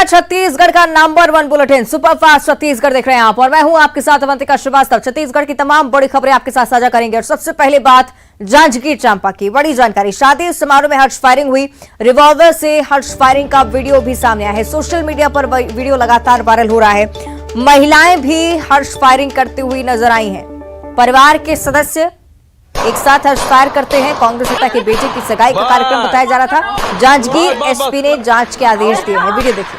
छत्तीसगढ़ का number 1 bulletin superfast Chhattisgarh देख रहे हैं आप और मैं हूं आपके साथ अवंतिका श्रीवास्तव। छत्तीसगढ़ की तमाम बड़ी खबरें आपके साथ साझा करेंगे और सबसे पहले बात जांजगीर चांपा की। बड़ी जानकारी, शादी समारोह में हर्ष फायरिंग हुई। रिवॉल्वर से हर्ष फायरिंग का वीडियो भी सामने आया है। सोशल मीडिया पर वीडियो लगातार वायरल हो रहा है। महिलाएं भी हर्ष फायरिंग करती हुई नजर आई हैं। परिवार के सदस्य एक साथ हर्ष फायर करते हैं। कांग्रेस नेता के बेटे की सगाई का कार्यक्रम बताया जा रहा था। जांजगीर एसपी ने जांच के आदेश दिए हैं। वीडियो देखिए।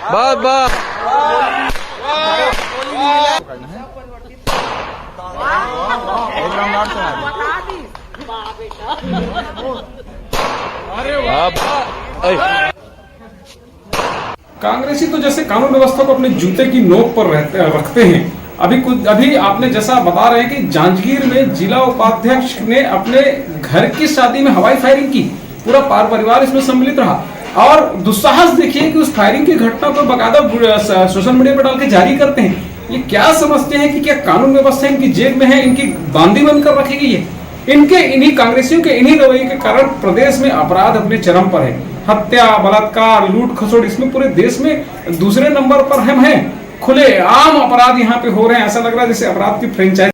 कांग्रेसी तो जैसे कानून व्यवस्था को अपने जूते की नोक पर रखते हैं। अभी आपने जैसा बता रहे हैं कि जांजगीर में जिला उपाध्यक्ष ने अपने घर की शादी में हवाई फायरिंग की। पूरा परिवार इसमें सम्मिलित रहा और दुस्साहस देखिए कि उस फायरिंग की घटना को बकायदा सोशल मीडिया पर डाल के जारी करते हैं। ये क्या समझते हैं कि क्या कानून व्यवस्था इनकी जेब में है, इनकी बांदी बनकर रखी गई है? इन्हीं कांग्रेसियों के इन्हीं रवैये के कारण प्रदेश में अपराध अपने चरम पर है। हत्या, बलात्कार, लूट खसोट, इसमें पूरे देश में दूसरे नंबर पर हम हैं। खुले आम अपराध यहाँ पे हो रहे हैं। ऐसा लग रहा है जैसे अपराध की फ्रेंचाइज।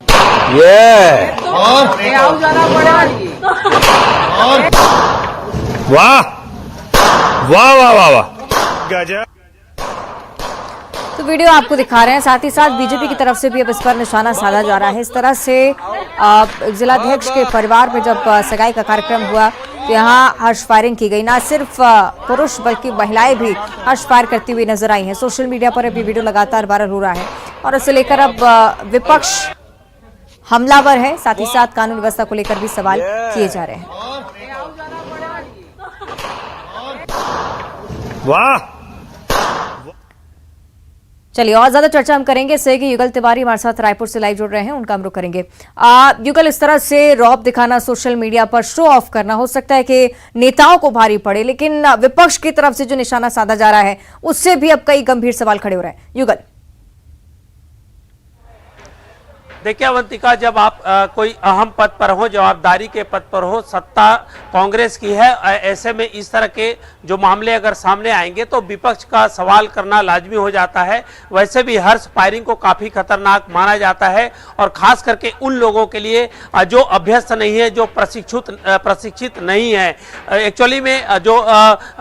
वाह वाह वाह वाह वाह, गजब। तो वीडियो आपको दिखा रहे हैं। साथ ही साथ बीजेपी की तरफ से भी अब इस पर निशाना साधा जा रहा है। इस तरह से जिलाध्यक्ष के परिवार में जब सगाई का कार्यक्रम हुआ तो यहाँ हर्ष फायरिंग की गई। न सिर्फ पुरुष बल्कि महिलाएं भी हर्ष फायर करती हुई नजर आई हैं। सोशल मीडिया पर अभी वीडियो लगातार वायरल हो रहा है और इसे लेकर अब विपक्ष हमलावर है। साथ ही साथ कानून व्यवस्था को लेकर भी सवाल किए जा रहे हैं। वाह, चलिए और ज्यादा चर्चा हम करेंगे इससे कि युगल तिवारी हमारे साथ रायपुर से लाइव जुड़ रहे हैं, उनका हम रुख करेंगे। युगल, इस तरह से रौब दिखाना, सोशल मीडिया पर शो ऑफ करना हो सकता है कि नेताओं को भारी पड़े, लेकिन विपक्ष की तरफ से जो निशाना साधा जा रहा है उससे भी अब कई गंभीर सवाल खड़े हो रहे हैं। युगल, देखिए अवंतिका, जब आप कोई अहम पद पर हो, जवाबदारी के पद पर हो, सत्ता कांग्रेस की है, ऐसे में इस तरह के जो मामले अगर सामने आएंगे तो विपक्ष का सवाल करना लाजमी हो जाता है। वैसे भी हर्ष फायरिंग को काफी खतरनाक माना जाता है और खास करके उन लोगों के लिए जो अभ्यस्त नहीं है, जो प्रशिक्षित नहीं है। एक्चुअली में जो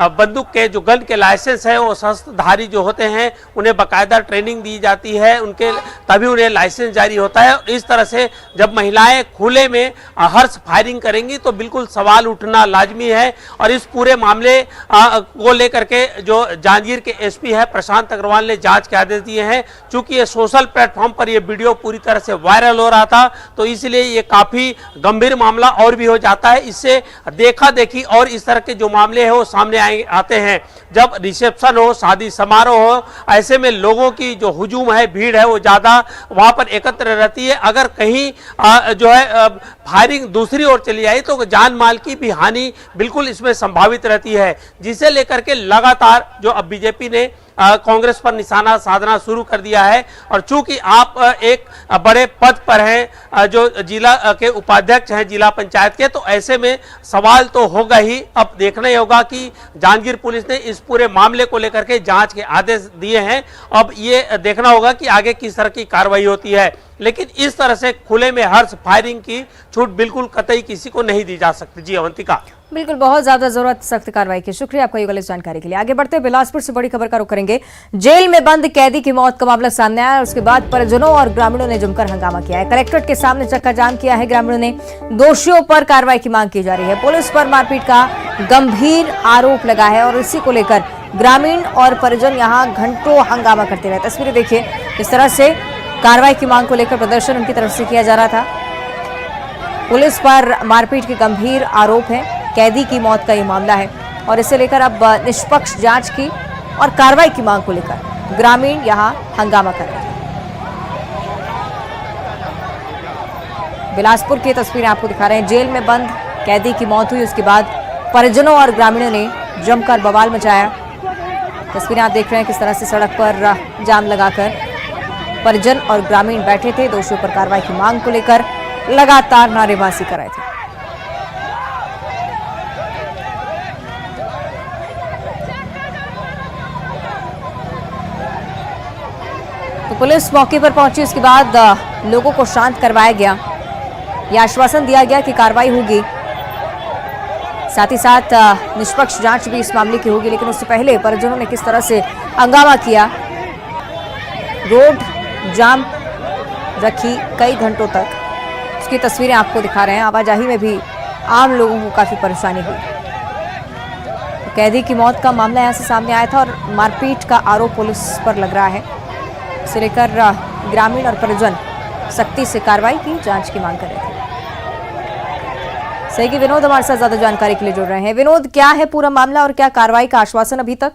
बंदूक के जो गन के लाइसेंस है वो शस्त्रधारी जो होते हैं उन्हें बाकायदा ट्रेनिंग दी जाती है, उनके तभी उन्हें लाइसेंस जारी होता है। इस तरह से जब महिलाएं खुले में हर्ष फायरिंग करेंगी तो बिल्कुल सवाल उठना लाजमी है। और इस पूरे मामले को लेकर के जो जांजगीर के एसपी है प्रशांत अग्रवाल ने जांच के आदेश दिए हैं। चूंकि ये सोशल प्लेटफॉर्म पर ये वीडियो पूरी तरह से वायरल हो रहा था तो इसलिए ये काफी गंभीर मामला और भी हो जाता है। इससे देखा देखी और इस तरह के जो मामले हैं वो सामने आते हैं। जब रिसेप्शन हो, शादी समारोह हो, ऐसे में लोगों की जो हुजूम है, भीड़ है, वो ज्यादा वहां पर एकत्र रहती है। अगर कहीं जो है फायरिंग दूसरी ओर चली आई तो जान माल की भी हानि बिल्कुल इसमें संभावित रहती है, जिसे लेकर के लगातार जो अब बीजेपी ने कांग्रेस पर निशाना साधना शुरू कर दिया है। और चूंकि आप एक बड़े पद पर हैं, जो जिला के उपाध्यक्ष हैं जिला पंचायत के, तो ऐसे में सवाल तो होगा ही। अब देखना ही होगा कि जांजगीर पुलिस ने इस पूरे मामले को लेकर के जांच के आदेश दिए हैं। अब ये देखना होगा कि आगे किस तरह की कार्रवाई होती है। लेकिन इस तरह से खुले में हर्ष फायरिंग की छूट बिल्कुल कतई किसी को नहीं दी जा सकती। जी अवंतिका, बिल्कुल, बहुत ज्यादा जरूरत सख्त कार्रवाई की। शुक्रिया आपका युगल इस जानकारी के लिए। आगे बढ़ते बिलासपुर से बड़ी खबर का रुख करेंगे। जेल में बंद कैदी की मौत का मामला सामने आया। उसके बाद परिजनों और ग्रामीणों ने जमकर हंगामा किया है। कलेक्ट्रेट के सामने चक्का जाम किया है ग्रामीणों ने। दोषियों पर कार्रवाई की मांग की जा रही है। पुलिस पर मारपीट का गंभीर आरोप लगा है और इसी को लेकर ग्रामीण और परिजन यहाँ घंटों हंगामा करते रहे। तस्वीरें देखिए, इस तरह से कार्रवाई की मांग को लेकर प्रदर्शन उनकी तरफ से किया जा रहा था। पुलिस पर मारपीट के गंभीर आरोप हैं। कैदी की मौत का ये मामला है और इसे लेकर अब निष्पक्ष जांच की और कार्रवाई की मांग को लेकर ग्रामीण यहां हंगामा कर रहे हैं। बिलासपुर की तस्वीरें आपको दिखा रहे हैं। जेल में बंद कैदी की मौत हुई, उसके बाद परिजनों और ग्रामीणों ने जमकर बवाल मचाया। तस्वीरें आप देख रहे हैं किस तरह से सड़क पर जाम लगाकर परिजन और ग्रामीण बैठे थे। दोषियों पर कार्रवाई की मांग को लेकर लगातार नारेबाजी कर रहे थे। पुलिस मौके पर पहुंची, उसके बाद लोगों को शांत करवाया गया। यह आश्वासन दिया गया कि कार्रवाई होगी, साथ ही साथ निष्पक्ष जांच भी इस मामले की होगी। लेकिन उससे पहले परिजनों ने किस तरह से हंगामा किया, रोड जाम रखी कई घंटों तक, उसकी तस्वीरें आपको दिखा रहे हैं। आवाजाही में भी आम लोगों को काफी परेशानी हुई। तो कैदी की मौत का मामला यहां से सामने आया था और मारपीट का आरोप पुलिस पर लग रहा है। इसे लेकर ग्रामीण और परिजन सख्ती से कार्रवाई की जांच की मांग कर रहे थे। सही कि विनोद हमारे साथ ज्यादा जानकारी के लिए जुड़ रहे हैं। विनोद, क्या है पूरा मामला और क्या कार्रवाई का आश्वासन अभी तक?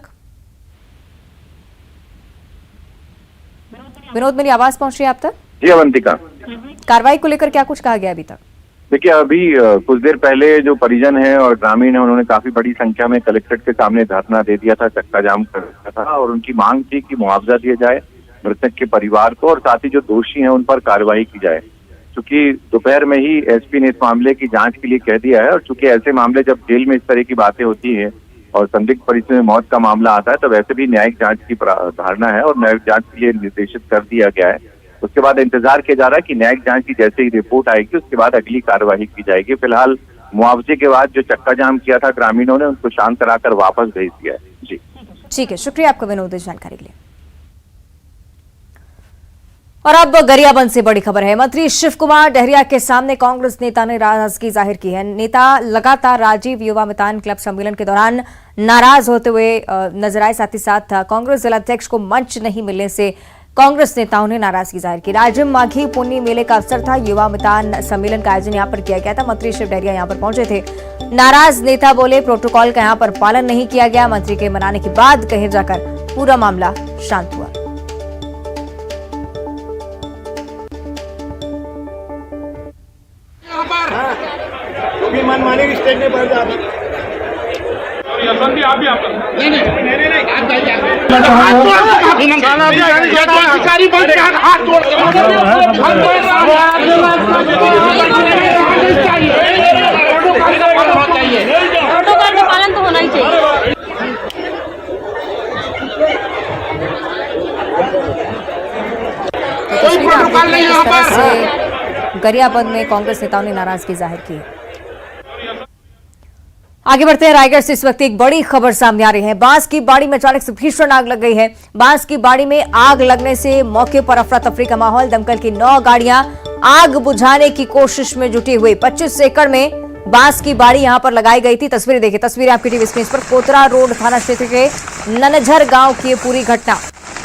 विनोद, मेरी आवाज पहुंच रही है आप तक? जी अवंतिका, कार्रवाई को लेकर क्या कुछ कहा गया अभी तक? देखिए अभी कुछ देर पहले जो परिजन है और ग्रामीण है उन्होंने काफी बड़ी संख्या में कलेक्ट्रेट के सामने धरना दे दिया था, चक्का जाम कर दिया था और उनकी मांग थी कि मुआवजा दिया जाए मृतक के परिवार को और साथ ही जो दोषी हैं उन पर कार्रवाई की जाए। चूंकि दोपहर में ही एसपी ने इस मामले की जांच के लिए कह दिया है और चूंकि ऐसे मामले जब जेल में इस तरह की बातें होती है और संदिग्ध परिस्थिति में मौत का मामला आता है तो वैसे भी न्यायिक जांच की धारणा है और न्यायिक जांच के लिए निर्देशित कर दिया गया है। उसके बाद इंतजार किया जा रहा है कि न्यायिक जांच की जैसे ही रिपोर्ट आएगी उसके बाद अगली कार्यवाही की जाएगी। फिलहाल मुआवजे के बाद जो चक्का जाम किया था ग्रामीणों ने उनको शांत कराकर वापस भेज दिया है। जी ठीक है, शुक्रिया आपका विनोद इस जानकारी के लिए। और अब गरियाबंद से बड़ी खबर है। मंत्री शिव कुमार डहरिया के सामने कांग्रेस नेता ने नाराजगी जाहिर की है। नेता लगातार राजीव युवा मितान क्लब सम्मेलन के दौरान नाराज होते हुए नजर आए। साथ ही साथ कांग्रेस जिलाध्यक्ष को मंच नहीं मिलने से कांग्रेस नेताओं ने नाराजगी जाहिर की। राजिम माघी पुन्नी मेले का अवसर था। युवा मितान सम्मेलन का आयोजन यहां पर किया गया था। मंत्री शिव डहरिया यहां पर पहुंचे थे। नाराज नेता बोले प्रोटोकॉल का यहां पर पालन नहीं किया गया। मंत्री के मनाने के बाद कहीं जाकर पूरा मामला शांत हुआ। मनमानी स्टेज में बैठ जाती आप भी आप अधिकारी बन के हाथ जोड़ प्रोटोकॉल का पालन तो होना ही चाहिए। कोई प्रोटोकॉल नहीं यहाँ पर। गरियाबंद में कांग्रेस नेताओं ने नाराजगी जाहिर की। आगे बढ़ते हैं। रायगढ़ से इस वक्त एक बड़ी खबर सामने आ रही है। बांस की बाड़ी में अचानक से भीषण आग लग गई है। बांस की बाड़ी में आग लगने से मौके पर अफरा तफरी का माहौल। दमकल की 9 गाड़ियां आग बुझाने की कोशिश में जुटी हुई। 25 एकड़ में बांस की बाड़ी यहां पर लगाई गई थी। तस्वीरें देखिए, तस्वीरें आपकी टीवी स्क्रीन पर। कोतरा रोड थाना क्षेत्र के ननझर गांव की पूरी घटना।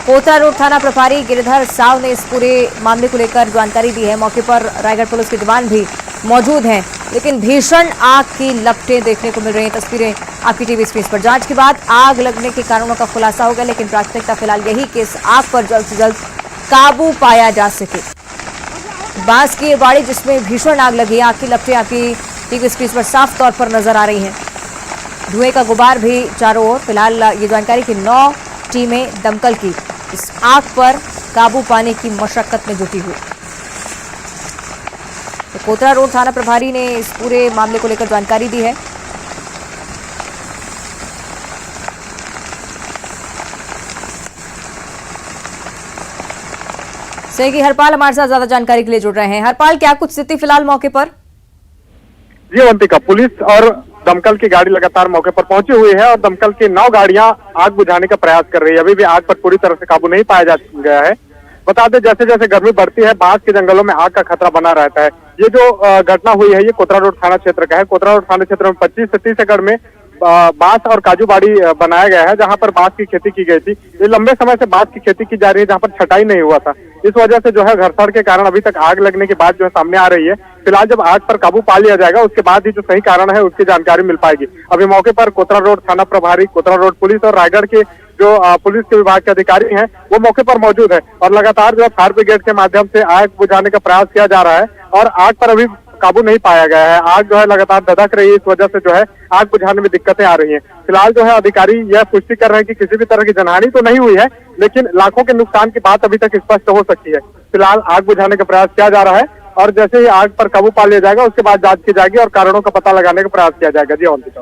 कोतरा रोड थाना प्रभारी गिरिधर साव ने इस पूरे मामले को लेकर जानकारी दी है। मौके पर रायगढ़ पुलिस के जवान भी मौजूद हैं, लेकिन भीषण आग की लपटें देखने को मिल रही हैं। तस्वीरें आपकी टीवी स्क्रीन पर। जांच के बाद आग लगने के कारणों का खुलासा होगा, लेकिन प्राथमिकता फिलहाल यही कि इस आग पर जल्द से जल्द काबू पाया जा सके। बांस की बाड़ी जिसमें भीषण आग लगी, आग की लपटें आपकी टीवी स्क्रीन पर साफ तौर पर नजर आ रही हैं। धुएं का गुबार भी चारों ओर। फिलहाल ये जानकारी कि 9 टीमें दमकल की इस आग पर काबू पाने की मशक्कत में जुटी हुई। तो कोतरा रोड थाना प्रभारी ने इस पूरे मामले को लेकर जानकारी दी है। सहयोगी हरपाल हमारे साथ ज्यादा जानकारी के लिए जुड़ रहे हैं। हरपाल, क्या कुछ स्थिति फिलहाल मौके पर? जी अवंतिका, पुलिस और दमकल की गाड़ी लगातार मौके पर पहुंची हुई है और दमकल की 9 गाड़ियां आग बुझाने का प्रयास कर रही है। अभी भी आग पर पूरी तरह से काबू नहीं पाया जा गया है। बता दें, जैसे जैसे गर्मी बढ़ती है बांस के जंगलों में आग का खतरा बना रहता है। ये जो घटना हुई है ये कोतरा रोड थाना क्षेत्र का है। कोतरा रोड थाना क्षेत्र में 25 से 30 एकड़ में बांस और काजू बाड़ी बनाया गया है, जहां पर बांस की खेती की गई थी। ये लंबे समय से बांस की खेती की जा रही है, जहां पर छटाई नहीं हुआ था। इस वजह से जो है घर्षण के कारण अभी तक आग लगने के बाद जो है सामने आ रही है। फिलहाल जब आग पर काबू पा लिया जाएगा उसके बाद ही जो सही कारण है उसकी जानकारी मिल पाएगी। अभी मौके पर कोतरा रोड थाना प्रभारी, कोतरा रोड पुलिस और रायगढ़ के जो पुलिस के विभाग के अधिकारी हैं वो मौके पर मौजूद है और लगातार जो है फायर ब्रिगेड के माध्यम से आग बुझाने का प्रयास किया जा रहा है और आग पर अभी काबू नहीं पाया गया है। आग जो है लगातार धधक रही है, इस वजह से जो है आग बुझाने में दिक्कतें आ रही हैं। फिलहाल जो है अधिकारी यह पुष्टि कर रहे हैं कि किसी भी तरह की जनहानि तो नहीं हुई है, लेकिन लाखों के नुकसान की बात अभी तक स्पष्ट हो सकती है। फिलहाल आग बुझाने का प्रयास किया जा रहा है और जैसे ही आग पर काबू पा लिया जाएगा उसके बाद जांच की जाएगी और कारणों का पता लगाने का प्रयास किया जाएगा। जी अवंतिका।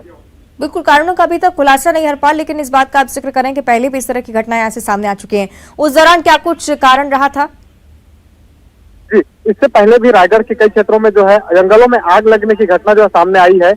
बिल्कुल, कारणों का अभी तक खुलासा नहीं हरपाल, लेकिन इस बात का आप जिक्र करें कि पहले भी इस तरह की घटनाएं ऐसे सामने आ चुकी हैं। उस दौरान क्या कुछ कारण रहा था? जी, इससे पहले भी रायगढ़ के कई क्षेत्रों में जो है जंगलों में आग लगने की घटना जो है सामने आई है।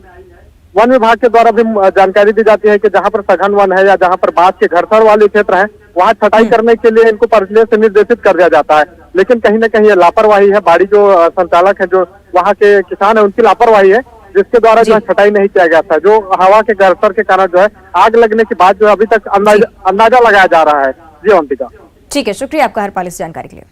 वन विभाग के द्वारा भी जानकारी दी जाती है कि जहां पर सघन वन है या जहां पर बांस के घरसर वाले क्षेत्र है, वहां छटाई करने के लिए इनको पहले से निर्देशित कर दिया जाता है, लेकिन कहीं न कहीं ये लापरवाही है। बाड़ी जो संचालक है, जो वहाँ के किसान है, उनकी लापरवाही है, जिसके द्वारा जो है छटाई नहीं किया गया था, जो हवा के घरसर के कारण जो है आग लगने के बाद जो है अभी तक अंदाजा लगाया जा रहा है। जी अवंतिका। ठीक है, शुक्रिया आपका हरपाल इस जानकारी के लिए।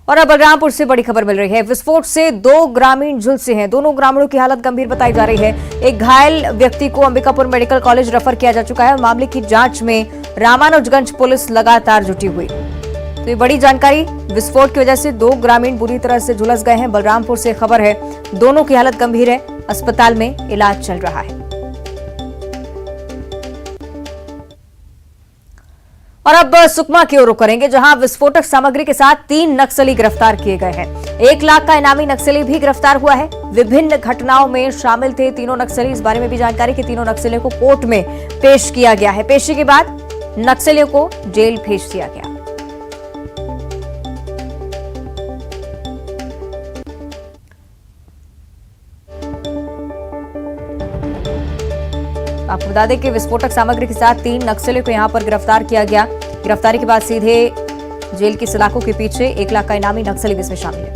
और अब बलरामपुर से बड़ी खबर मिल रही है। विस्फोट से 2 ग्रामीण झुलसे हैं। दोनों ग्रामीणों की हालत गंभीर बताई जा रही है। एक घायल व्यक्ति को अंबिकापुर मेडिकल कॉलेज रेफर किया जा चुका है। मामले की जांच में रामानुजगंज पुलिस लगातार जुटी हुई। तो ये बड़ी जानकारी, विस्फोट की वजह से 2 ग्रामीण बुरी तरह से झुलस गए हैं। बलरामपुर से खबर है, दोनों की हालत गंभीर है, अस्पताल में इलाज चल रहा है। और अब सुकमा की ओर रुख करेंगे, जहां विस्फोटक सामग्री के साथ 3 नक्सली गिरफ्तार किए गए हैं। 1 लाख का इनामी नक्सली भी गिरफ्तार हुआ है। विभिन्न घटनाओं में शामिल थे तीनों नक्सली। इस बारे में भी जानकारी कि तीनों नक्सलियों को कोर्ट में पेश किया गया है। पेशी के बाद नक्सलियों को जेल भेज दिया गया। आपको बता दें कि विस्फोटक सामग्री के साथ 3 नक्सलियों को यहां पर गिरफ्तार किया गया। गिरफ्तारी के बाद सीधे जेल की सलाखों के पीछे 1 लाख का इनामी नक्सली भी इसमें शामिल है।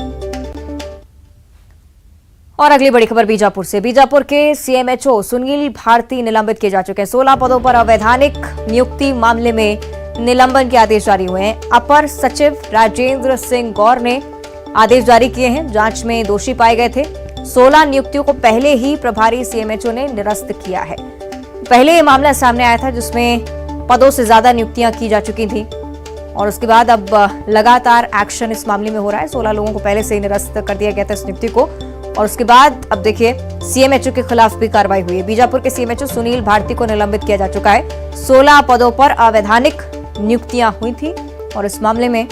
और अगली बड़ी खबर बीजापुर से। बीजापुर के सीएमएचओ सुनील भारती निलंबित किए जा चुके हैं। 16 पदों पर अवैधानिक नियुक्ति मामले में निलंबन के आदेश जारी हुए हैं। अपर सचिव राजेंद्र सिंह गौर ने आदेश जारी किए हैं। जांच में दोषी पाए गए थे। 16 नियुक्तियों को पहले ही प्रभारी सीएमएचओ ने निरस्त किया है। पहले ये मामला सामने आया था जिसमें पदों से ज्यादा नियुक्तियां की जा चुकी थी, और उसके बाद अब लगातार एक्शन इस मामले में हो रहा है। 16 लोगों को पहले से ही निरस्त कर दिया गया था इस नियुक्ति को, और उसके बाद अब देखिए सीएमएचओ के खिलाफ भी कार्रवाई हुई है। बीजापुर के सीएमएचओ सुनील भारती को निलंबित किया जा चुका है। 16 पदों पर अवैधानिक नियुक्तियां हुई थी और इस मामले में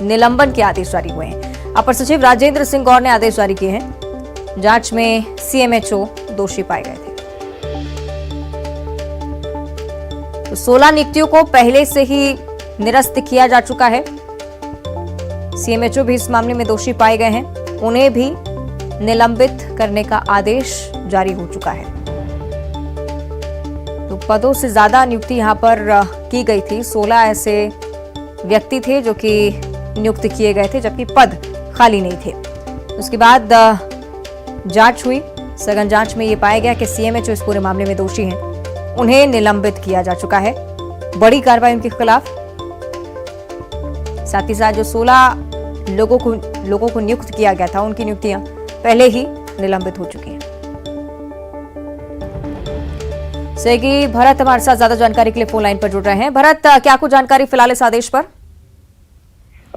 निलंबन के आदेश जारी हुए हैं। अपर सचिव राजेंद्र सिंह गौर ने आदेश जारी किए हैं। जांच में सीएमएचओ दोषी पाए गए थे। 16 नियुक्तियों को पहले से ही निरस्त किया जा चुका है। सीएमएचओ भी इस मामले में दोषी पाए गए हैं। उन्हें भी निलंबित करने का आदेश जारी हो चुका है। तो पदों से ज्यादा नियुक्ति यहां पर की गई थी। 16 ऐसे व्यक्ति थे जो कि नियुक्त किए गए थे, जबकि पद खाली नहीं थे। उसके बाद जांच हुई। सघन जांच में यह पाया गया कि सीएमएचओ इस पूरे मामले में दोषी हैं। उन्हें निलंबित किया जा चुका है। बड़ी कार्रवाई उनके खिलाफ। साथ ही साथ जो 16 लोगों को नियुक्त किया गया था, उनकी नियुक्तियां पहले ही निलंबित हो चुकी हैं। सहयोगी भरत हमारे साथ ज्यादा जानकारी के लिए फोन लाइन पर जुड़ रहे हैं। भरत, क्या कुछ जानकारी फिलहाल इस आदेश पर?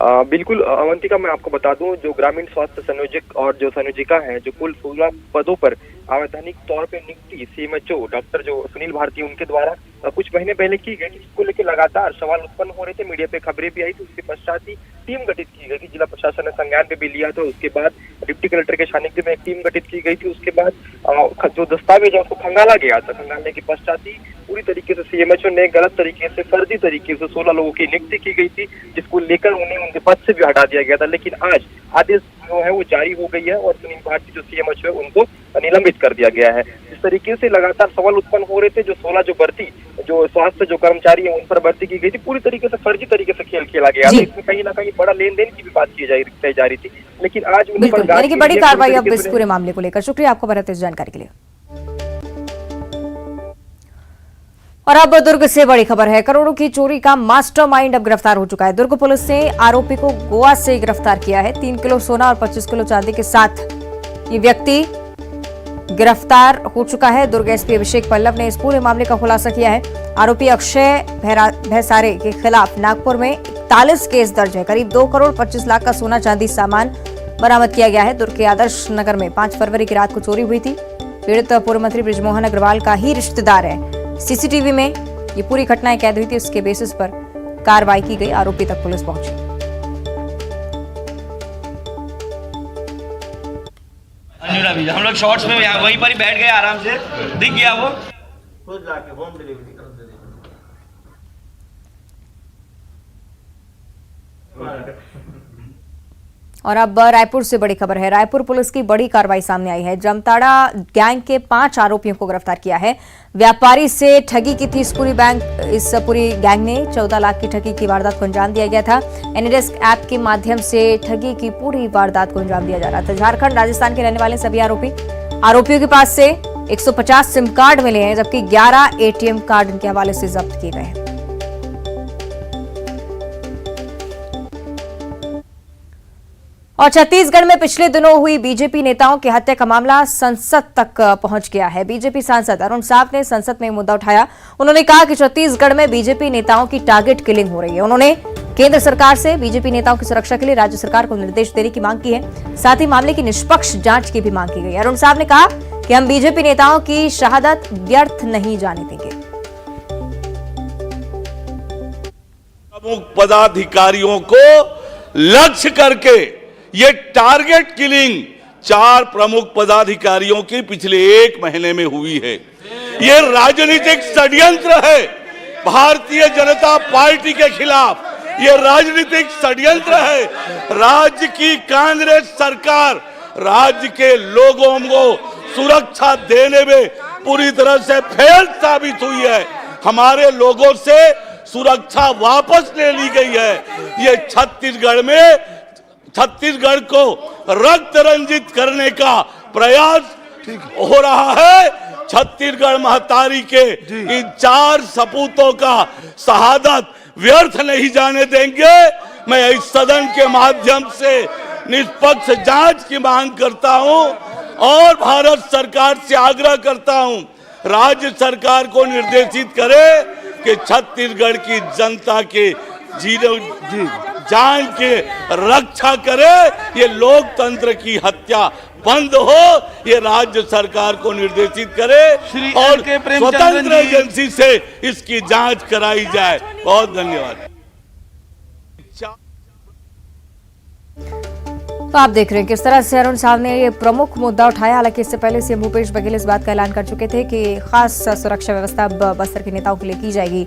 बिल्कुल अवंतिका, मैं आपको बता दूं, जो ग्रामीण स्वास्थ्य संयोजक और जो संयोजिका हैं, जो कुल 16 पदों पर अवैधानिक तौर पे नियुक्ति सीएमएचओ डॉक्टर जो सुनील भारती उनके द्वारा कुछ महीने पहले की गई, जिसको लेकर लगातार सवाल उत्पन्न हो रहे थे। मीडिया पे खबरें भी आई थी। उसके पश्चात ही टीम गठित की गई थी। जिला प्रशासन ने संज्ञान पे भी लिया था। उसके बाद डिप्टी कलेक्टर के सानिध्य में एक टीम गठित की गई थी। उसके बाद जो दस्तावेज है उसको खंगाला गया था। खंगालने के पश्चात ही पूरी तरीके से सीएमएचओ ने गलत तरीके से, फर्जी तरीके से 16 लोगों की नियुक्ति की गई थी, जिसको लेकर उन्हें उनके पद से भी हटा दिया गया था। लेकिन आज आदेश जो है वो जारी हो गई है और सुनील भारती जो सीएमएचओ है उनको निलंबित कर दिया गया है। इस तरीके से लगातार सवाल उत्पन्न हो रहे थे। जो 16 जो भर्ती, जो स्वास्थ्य जो कर्मचारी है, उन पर भर्ती की गई थी, पूरी तरीके से फर्जी तरीके से खेल खेला गया था। इसमें कहीं ना कहीं बड़ा लेन देन की भी बात की जा रही थी। लेकिन आज यानी कि बड़ी कार्रवाई अब इस पूरे मामले को लेकर। शुक्रिया आपको भरत इस जानकारी के लिए। और अब दुर्ग से बड़ी खबर है। करोड़ों की चोरी का मास्टरमाइंड अब गिरफ्तार हो चुका है। दुर्ग पुलिस ने आरोपी को गोवा से गिरफ्तार किया है। 3 किलो सोना और 25 किलो चांदी के साथ ये व्यक्ति गिरफ्तार हो चुका है। दुर्ग एसपी अभिषेक पल्लव ने इस पूरे मामले का खुलासा किया है। आरोपी अक्षय भैसारे के खिलाफ नागपुर में 41 केस दर्ज है। करीब 2 करोड़ 25 लाख का सोना चांदी सामान बरामद किया गया है। दुर्ग के आदर्श नगर में 5 फरवरी की रात को चोरी हुई थी। पीड़ित पूर्व मंत्री बृजमोहन अग्रवाल का ही रिश्तेदार है। सीसीटीवी में ये पूरी घटनाएं कैद हुई थी। उसके बेसिस पर कार्रवाई की गई। आरोपी तक पुलिस पहुंची। अभी हम लोग शॉर्ट्स में वहीं पर ही बैठ गए, आराम से दिख गया वो। खुद जाके होम डिलीवरी कर दे। और अब रायपुर से बड़ी खबर है। रायपुर पुलिस की बड़ी कार्रवाई सामने आई है। जमताड़ा गैंग के 5 आरोपियों को गिरफ्तार किया है। व्यापारी से ठगी की थी इस पूरी गैंग ने 14 लाख की ठगी की वारदात को अंजाम दिया गया था। एनीडेस्क ऐप के माध्यम से ठगी की पूरी वारदात को अंजाम दिया जा रहा था। झारखंड राजस्थान के रहने वाले सभी आरोपियों के पास से 150 सिम कार्ड मिले हैं, जबकि 11 एटीएम कार्ड इनके हवाले से जब्त किए गए हैं। और छत्तीसगढ़ में पिछले दिनों हुई बीजेपी नेताओं की हत्या का मामला संसद तक पहुंच गया है। बीजेपी सांसद अरुण साव ने संसद में मुद्दा उठाया। उन्होंने कहा कि छत्तीसगढ़ में बीजेपी नेताओं की टारगेट किलिंग हो रही है। उन्होंने केंद्र सरकार से बीजेपी नेताओं की सुरक्षा के लिए राज्य सरकार को निर्देश देने की मांग की है। साथ ही मामले की निष्पक्ष जांच की भी मांग की गई। अरुण साव ने कहा कि हम बीजेपी नेताओं की शहादत व्यर्थ नहीं जाने देंगे। प्रमुख पदाधिकारियों को लक्ष्य करके ये टारगेट किलिंग 4 प्रमुख पदाधिकारियों की पिछले 1 महीने में हुई है। ये राजनीतिक षड्यंत्र है भारतीय जनता पार्टी के खिलाफ। ये राजनीतिक षड्यंत्र है। राज्य की कांग्रेस सरकार राज्य के लोगों को सुरक्षा देने में पूरी तरह से फेल साबित हुई है। हमारे लोगों से सुरक्षा वापस ले ली गई है। ये छत्तीसगढ़ को रक्त रंजित करने का प्रयास हो रहा है। छत्तीसगढ़ महतारी के इन 4 सपूतों का शहादत व्यर्थ नहीं जाने देंगे। मैं इस सदन के माध्यम से निष्पक्ष जांच की मांग करता हूं और भारत सरकार से आग्रह करता हूं, राज्य सरकार को निर्देशित करे कि छत्तीसगढ़ की जनता के जान के रक्षा करे। ये लोकतंत्र की हत्या बंद हो, ये राज्य सरकार को निर्देशित करे और स्वतंत्र एजेंसी से इसकी जांच कराई जाए। बहुत धन्यवाद। तो आप देख रहे हैं किस तरह से अरुण साव ने ये प्रमुख मुद्दा उठाया। हालांकि इससे पहले सीएम भूपेश बघेल इस बात का ऐलान कर चुके थे कि खास सुरक्षा व्यवस्था बस्तर के नेताओं के लिए की जाएगी।